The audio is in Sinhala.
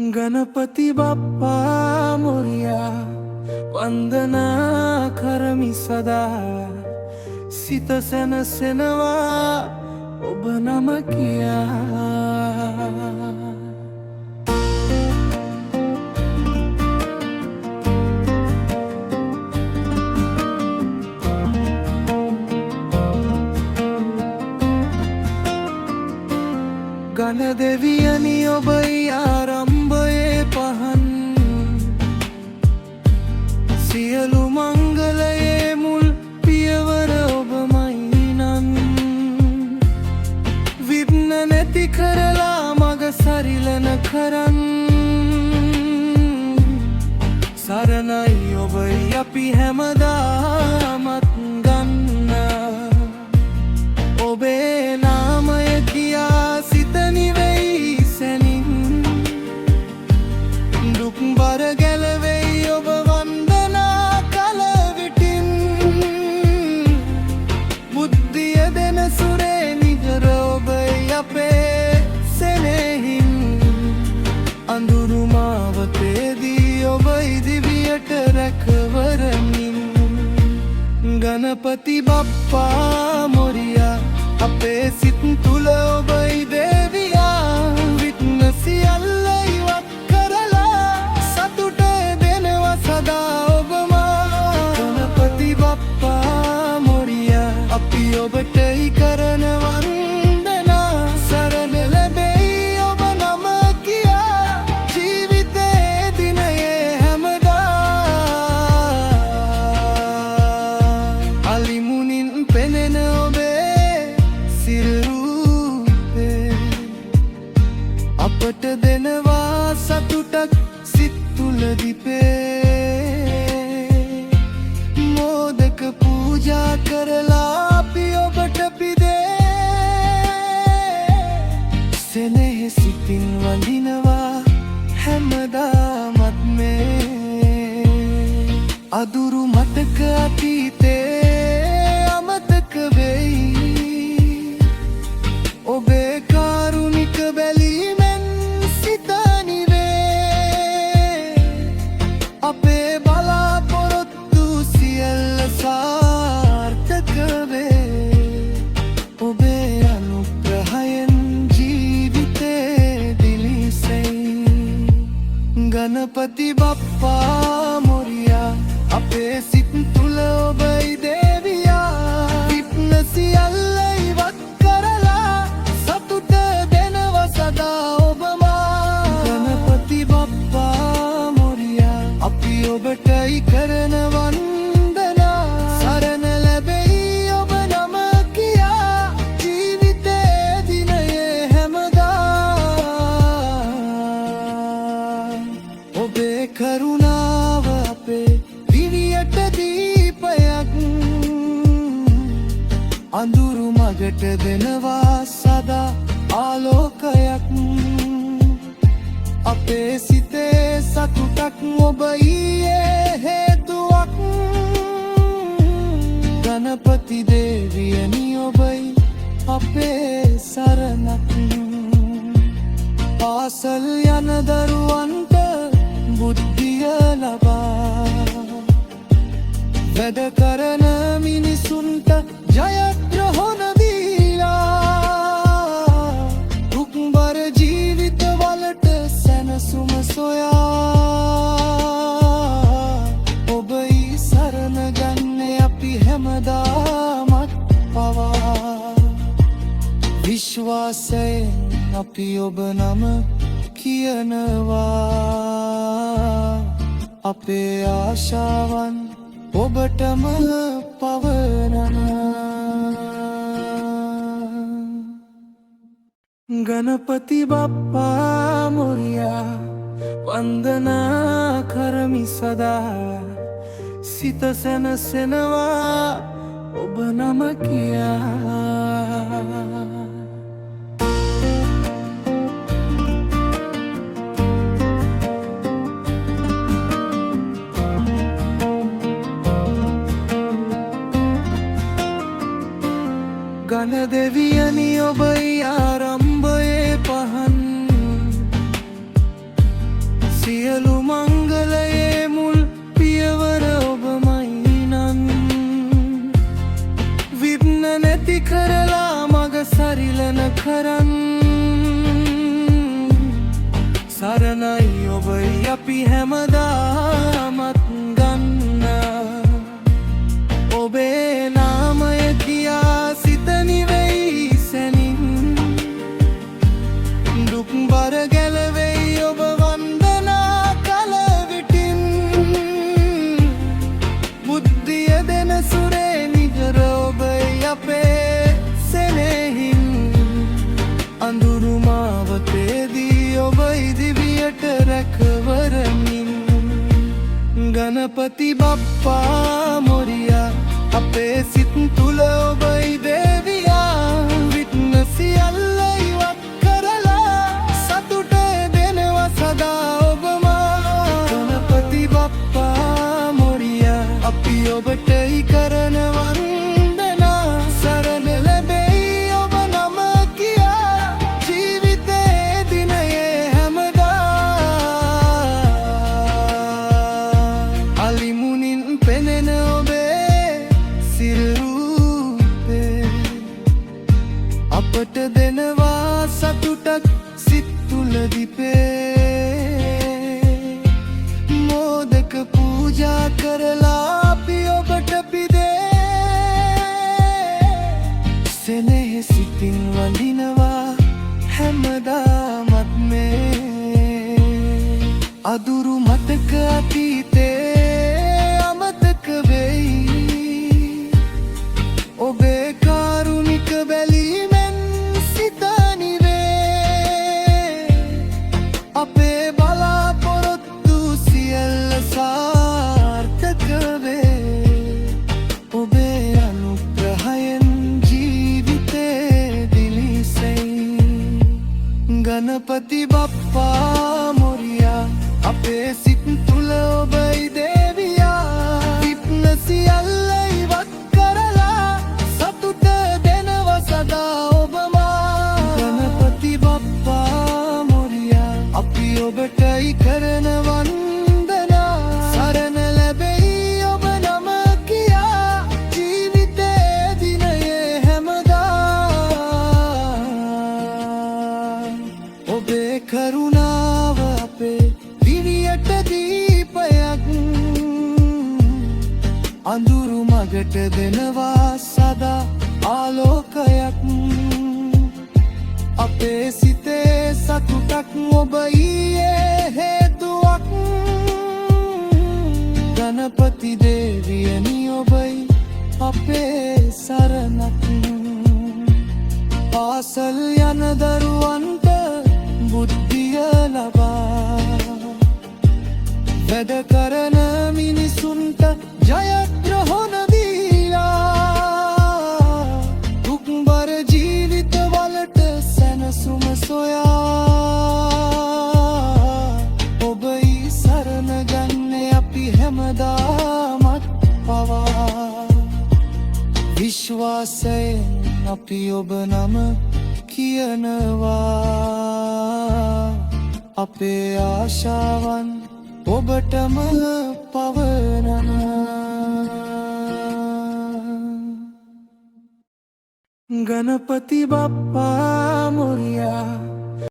गणपति बाप्पा मोरया वंदना करमि सदा सित सැනසෙනවා ඔබ නම කියා ගණ දෙවියනි ඔබයි ආරම්භයේ පහන් සියලු මංගලයේ මුල් පියවර ඔබමයි නන් විඝ්න නැති කරලා මග සරිලන කරන් සරණයි ඔබයි අපි හැමදාමත් ගන්න ඔබේ නාමය කියා බර ගැලවෙයි ඔබ වන්දනා කල විටින් බුද්ධිය දෙන සුරේ නිගර ඔබයි අපේ සෙනෙහින් අඳුරු මාවතේදී ඔබයි දිවියට රැකවරමින් ගණපති බප්පා මොරියා අපේ සිත් තුල ඔබයි දේවියා විഘ්න සියල්ල ඔබටයි කරන වන්දනා සරණ ලැබෙයි ඔබ නම කියා ජීවිතේ දිනයේ හැමදා අලිමුනින් පෙනෙන ඔබේ සිරුරේ අපට දෙනවා සතුටක් සිත් තුල දිපේ මෝදක පූජා කරලා සිතින් වඳිනවා හැමදාමත් මේ අදුරු මතක අතීතේ අමතක වෙයි ඔබේ කාරුණික බැලීමෙන් සිත නිවේ අපේ බලාපොරොත්තු සියල්ල සාර්ථක වේ ඔබේ අනුග්‍රහයෙන් गणपति बप्पा मोरिया අපේ සිත් තුල ඔබයි දේවියා විഘ්න සියල්ල ඉවත් කරලා සතුට දෙනවා සදා ඔබමා ගණපති බප්පා මොරියා අපි ඔබටයි කරන වන්දනා සරණ ලැබෙයි ඔබ නම කියා ජීවිතේ දිනයේ හැමදා ඔබේ කරුණාව අපේ දිවියට දීපයක් අඳුරු මගට දෙනවා සදා ආලෝකයක් අපේ සිතේ සතුටක් ඔබයි හේතුවක් ගණපති දේවියනි ඔබයි අපේ සරණක් පාසල් යන දරුවන්ට බුද්ධිය ලබා වැඩ කරන මිනිසුන්ට ජයග්‍රහණ දීලා දුක්බර ජීවිතවලට සැනසුම සොයා ඔබයි සරණ ගන්නේ අපි හැමදාමත් පවා විශ්වාසයෙන් අපි ඔබ නම කියනවා අපේ ආශාවන් ඔබටම පවරනවා गणपति बाप्पा मोरया वंदना करमि सदा सित सැනසෙනවා ඔබ නම කියා ගණ දෙවියනි ඔබයි ආරම්භයේ පහන් සියලු මංගලයේ මුල් පියවර ඔබමයි නන් විඝ්න නැති කරලා මග සරිලන කරන් සරණයි ඔබයි අපි හැමදාමත් ගන්න ඔබේ නාමය කියා සිත නිවෙයි සැනින් දුක් බර ගැලවෙයි ඔබ වන්දනා කල විටින් බුද්ධිය දෙන සුරේ නිගර ඔබයි අපේ සෙනෙහින් අඳුරු මාවතේදී ඔබයි දිවියට රැකවරමින් ගණපති බප්පා මොරියා අපේ සිත් තුල ඔබයි දේවියා විඝ්න සියල්ල ඉවත් කරලා සතුට දෙනවා සදා ඔබම ගණපති බප්පා මොරියා අපි ඔබට කරන වන්දනා සරණ ලැබෙයි ඔබ නම කියා ජීවිතේ දිනයේ හැමදා අලිමුනින් පෙනෙන ඔබේ සිරුරේ අපට දෙනවා සතුටක් සිත් තුල දිපේ මෝදක පූජා කරලා අපි ඔබට පිදේ සෙනෙහ සිතින් වඳිනවා හැමදාමත් මේ අදුරු මතක අතීතේ අමතක වෙයි ඔබේ කාරුණික බැලීමෙන් සිත නිවේ අපේ බලාපොරොත්තු සියල්ල සාර්ථක වේ ඔබේ අනුග්‍රහයෙන් ජීවිතේ දිලිසෙයි ගණපති බප්පා මොරියා අපේ සිත් තුල ඔබයි දේවියා විඝ්න සියල්ල ඉවත් කරලා සතුට දෙනවා සදා ඔබම ගණපති බප්පා මොරියා අපි ඔබටයි කරන වන්දනා සරණ ලැබෙයි ඔබ නම කියා ජීවිතේ දිනයේ හැමදා ඔබේ කරුණාව අපේ දිවියට දීපයක් අඳුරු මගට දෙනවා සදා ආලෝකයක් අපේ සිතේ සතුටක් ඔබ ඊයේ හේතුවක් ගණපති දේවියනි ඔබයි අපේ සරණක් පාසල් යන දරුවන්ට බුද්ධිය ලබා වැඩ කරන මිනිසුන්ට ජයග්‍රහණ දීලා දුක්බර ජීවිතවලට සැනසුම සොයා ඔබයි සරණ ගන්නේ අපි හැමදාමත් පවා විශ්වාසයෙන් අපි ඔබ නම කියනවා අපේ ආශාවන් ඔබටම පවරනවා ගණපති බප්පා මොරියා